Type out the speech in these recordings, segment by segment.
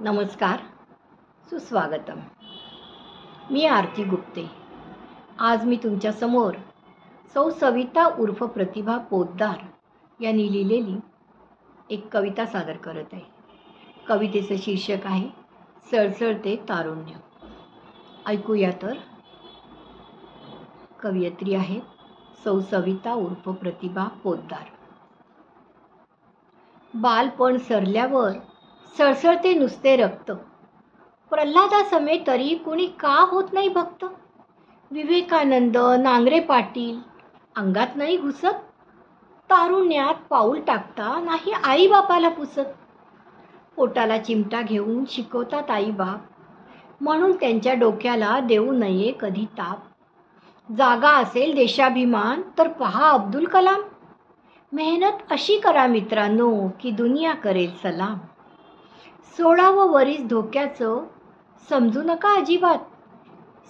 नमस्कार, सुस्वागतम. मी आरती गुप्ते. आज मी तुमच्यासमोर सौ सविता उर्फ प्रतिभा पोद्दार यांनी लिहिलेली एक कविता सादर करत आहे. कवितेचं शीर्षक आहे सळसळते तारुण्य. ऐकूया तर. कवयित्री आहेत सौ सविता उर्फ प्रतिभा पोद्दार. बालपण सरल्यावर सळसळते नुसते रक्त, प्रल्हादासमेत तरी कुणी का होत नाही भक्त. विवेकानंद, नांगरे पाटील अंगात नाही घुसत, तारुण्यात पाऊल टाकता नाही आई बापाला पुसत. पोटाला चिमटा घेऊन शिकवतात आई बाप, म्हणून त्यांच्या डोक्याला देऊ नये कधी ताप. जागा असेल देशाभिमान तर पहा अब्दुल कलाम, मेहनत अशी करा मित्रांनो की दुनिया करेल सलाम. 16वं वरीस धोक्याचं समजू नका अजिबात,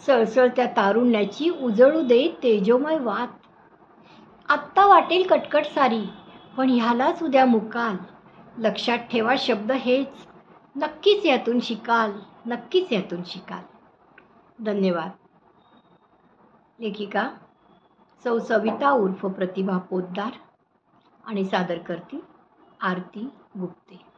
सळसळत्या तारुण्याची उजळू दे तेजोमय वात. आत्ता वाटेल कटकट सारी पण ह्यालाच उद्या मुकाल, लक्षात ठेवा शब्द हेच, नक्कीच यातून शिकाल, नक्कीच यातून शिकाल. धन्यवाद. लेखिका सौ सविता उर्फ प्रतिभा पोद्दार आणि सादर करती आरती गुप्ते.